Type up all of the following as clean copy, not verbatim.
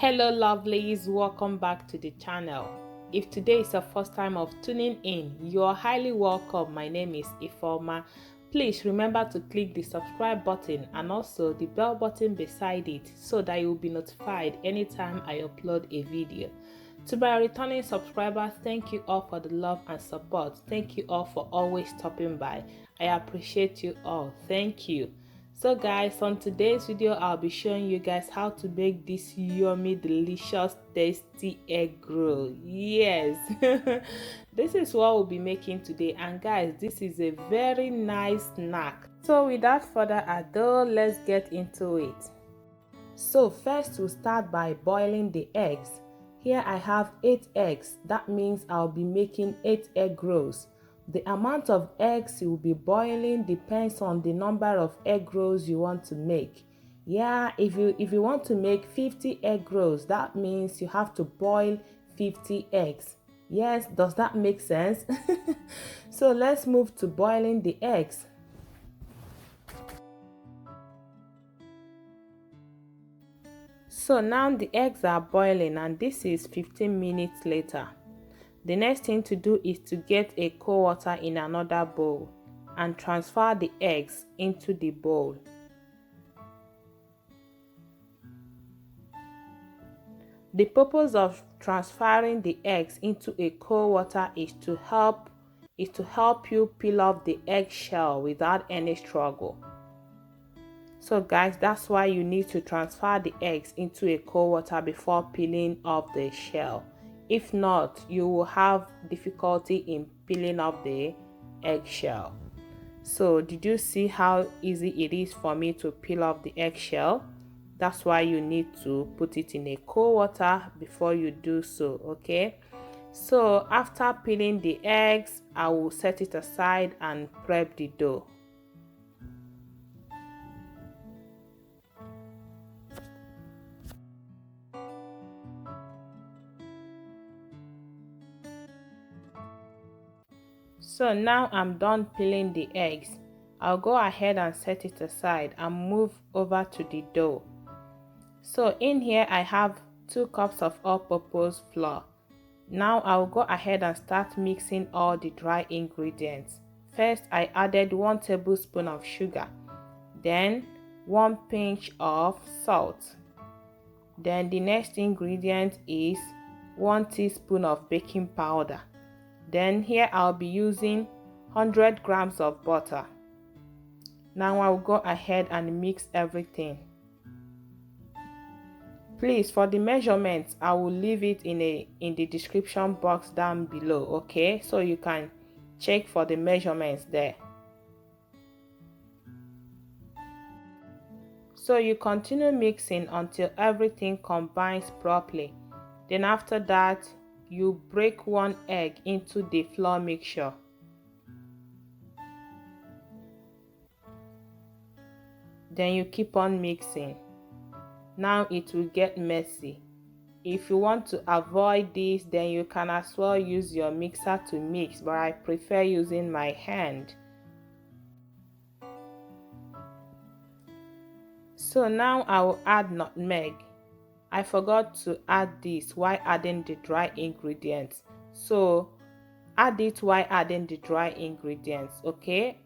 Hello lovelies, welcome back to the channel. If today is your first time of tuning in, you are highly welcome. My name is Ifeoma. Please remember to click the subscribe button and also the bell button beside it so that you will be notified anytime I upload a video. To my returning subscribers, thank you all for the love and support. Thank you all for always stopping by. I appreciate you all. Thank you. So guys, on today's video I'll be showing you guys how to make this yummy, delicious, tasty egg roll. Yes. This is what we'll be making today, and guys, this is a very nice snack. So without further ado, let's get into it. So first we'll start by boiling the eggs. Here I have 8 eggs. That means I'll be making 8 egg rolls. The amount of eggs you will be boiling depends on the number of egg rolls you want to make. Yeah, if you want to make 50 egg rolls, that means you have to boil 50 eggs. Yes, does that make sense? So let's move to boiling the eggs. So now the eggs are boiling and this is 15 minutes later. The next thing to do is to get a cold water in another bowl and transfer the eggs into the bowl. The purpose of transferring the eggs into a cold water is to help you peel off the eggshell without any struggle. So guys, that's why you need to transfer the eggs into a cold water before peeling off the shell. If not, you will have difficulty in peeling off the eggshell. So did you see how easy it is for me to peel off the eggshell? That's why you need to put it in a cold water before you do so, okay? So after peeling the eggs, I will set it aside and prep the dough. So now I'm done peeling the eggs. I'll go ahead and set it aside and move over to the dough. So in here I have 2 cups of all-purpose flour. Now I'll go ahead and start mixing all the dry ingredients. First I added 1 tablespoon of sugar, then 1 pinch of salt. Then the next ingredient is 1 teaspoon of baking powder. Then here I'll be using 100 grams of butter. Now I'll go ahead and mix everything. Please, for the measurements, I will leave it in the description box down below, okay? So you can check for the measurements there. So you continue mixing until everything combines properly. Then after that, you break 1 egg into the flour mixture. Then you keep on mixing. Now it will get messy. If you want to avoid this, then you can as well use your mixer to mix, but I prefer using my hand. So now I will add nutmeg. I forgot to add this while adding the dry ingredients. So add it while adding the dry ingredients, okay?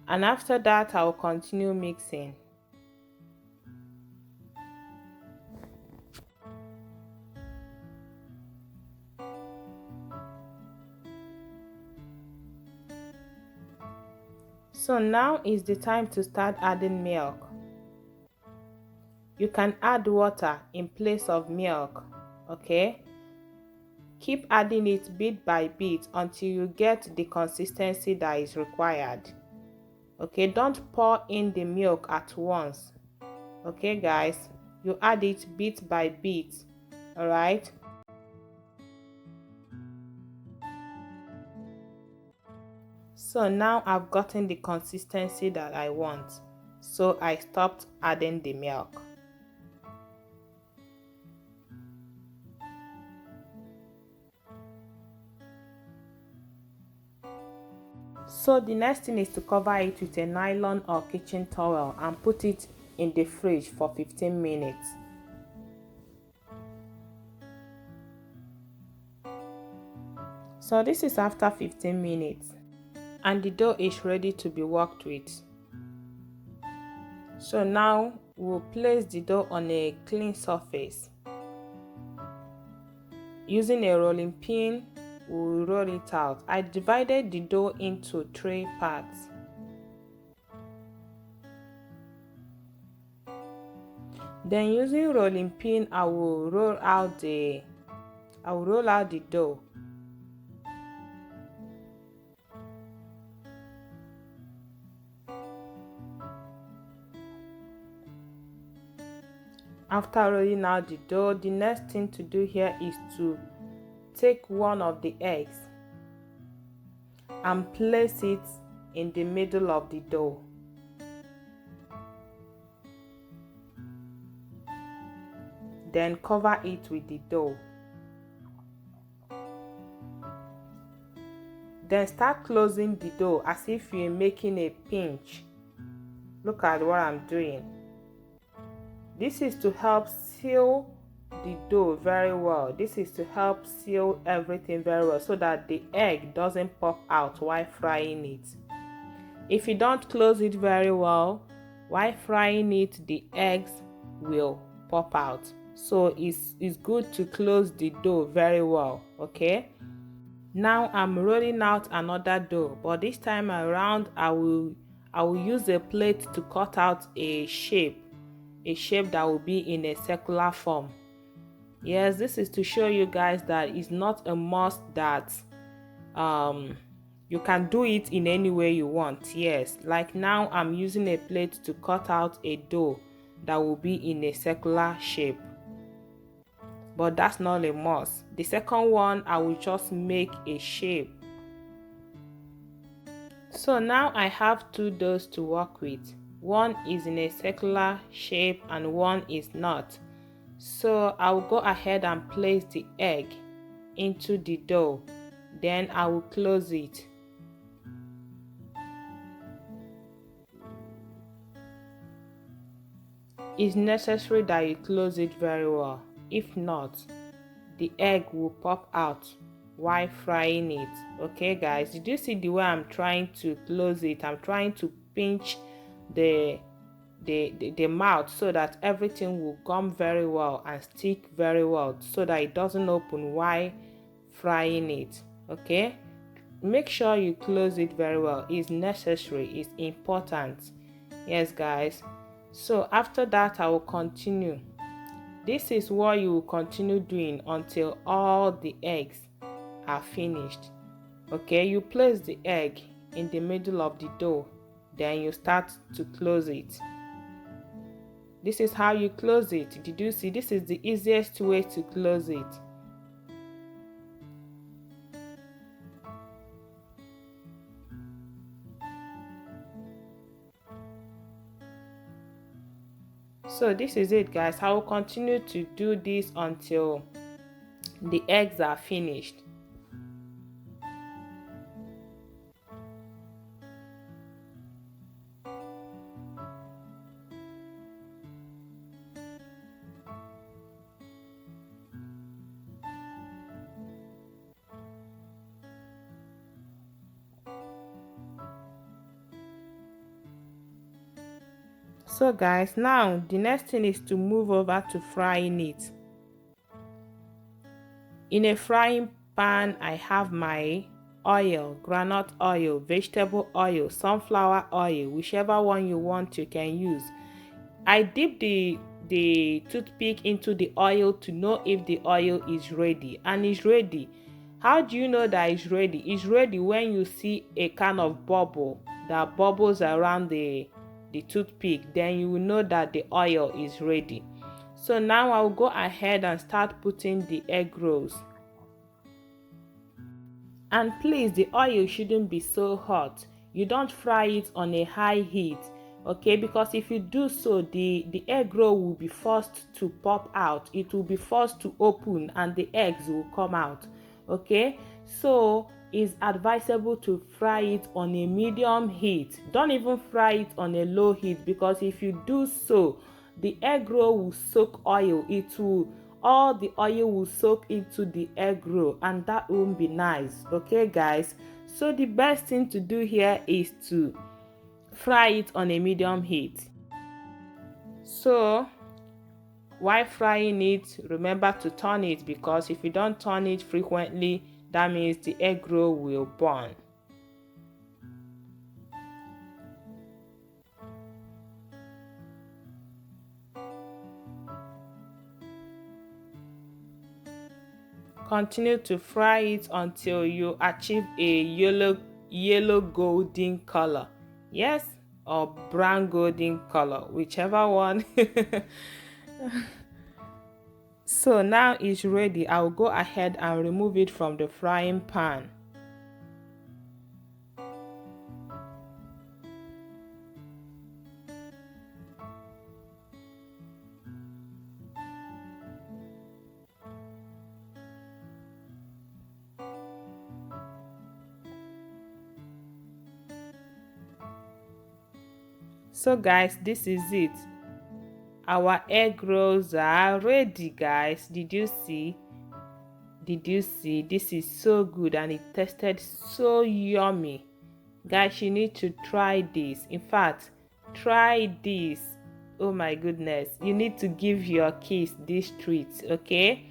And after that, I will continue mixing. So now is the time to start adding milk. You can add water in place of milk, okay? Keep adding it bit by bit until you get the consistency that is required. Okay, don't pour in the milk at once. Okay guys, you add it bit by bit, all right? So now I've gotten the consistency that I want, so I stopped adding the milk. So the next thing is to cover it with a nylon or kitchen towel and put it in the fridge for 15 minutes. So this is after 15 minutes and the dough is ready to be worked with. So now we'll place the dough on a clean surface. Using a rolling pin, we'll roll it out. I divided the dough into 3 parts. Then using rolling pin, I will roll out the dough. After rolling out the dough, the next thing to do here is to take one of the eggs and place it in the middle of the dough. Then cover it with the dough. Then start closing the dough as if you're making a pinch. Look at what I'm doing. This is to help seal the dough very well. This is to help seal everything very well so that the egg doesn't pop out while frying it. If you don't close it very well, while frying it, the eggs will pop out. So it's good to close the dough very well, okay? Now I'm rolling out another dough, but this time around I will use a plate to cut out a shape that will be in a circular form. Yes, this is to show you guys that it's not a must that you can do it in any way you want. Yes, like now I'm using a plate to cut out a dough that will be in a circular shape, but that's not a must. The second one, I will just make a shape. So now I have 2 doughs to work with. One is in a circular shape and one is not. So I will go ahead and place the egg into the dough. Then I will close it. It's necessary that you close it very well. If not, the egg will pop out while frying it. Okay guys, did you see the way I'm trying to close it? I'm trying to pinch the mouth so that everything will gum very well and stick very well so that it doesn't open while frying it. Okay, make sure you close it very well. It's necessary, it's important. Yes guys, so after that I will continue. This is what you will continue doing until all the eggs are finished. Okay, you place the egg in the middle of the dough, then you start to close it. This is how you close it. Did you see? This is the easiest way to close it. So this is it guys. I will continue to do this until the eggs are finished. So guys, now the next thing is to move over to frying it. In a frying pan, I have my oil, groundnut oil, vegetable oil, sunflower oil, whichever one you want you can use. I dip the toothpick into the oil to know if the oil is ready, and it's ready. How do you know that it's ready? It's ready when you see a kind of bubble that bubbles around the toothpick, then you will know that the oil is ready. So now I'll go ahead and start putting the egg rolls. And please, the oil shouldn't be so hot. You don't fry it on a high heat, okay? Because if you do so, the egg roll will be forced to pop out. It will be forced to open and the eggs will come out, okay? So it's advisable to fry it on a medium heat. Don't even fry it on a low heat, because if you do so, the egg roll will soak oil. all the oil will soak into the egg roll and that won't be nice. Okay guys, so the best thing to do here is to fry it on a medium heat. So while frying it, remember to turn it, because if you don't turn it frequently, that means the egg roll will burn. Continue to fry it until you achieve a yellow golden color. Yes, or brown golden color, whichever one. So now it's ready. I'll go ahead and remove it from the frying pan. So guys, this is it. Our egg rolls are ready, guys. Did you see? This is so good and it tasted so yummy. Guys, you need to try this. In fact, try this. Oh my goodness, you need to give your kids this treat, okay?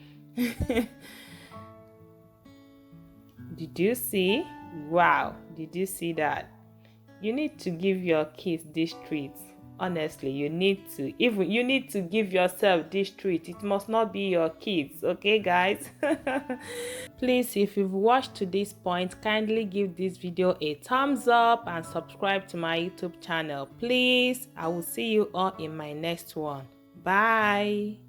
Did you see? Wow, did you see that? You need to give your kids this treat. Honestly, you need to. Even you need to give yourself this treat. It must not be your kids, okay guys? Please, if you've watched to this point, kindly give this video a thumbs up and subscribe to my YouTube channel. Please, I will see you all in my next one. Bye.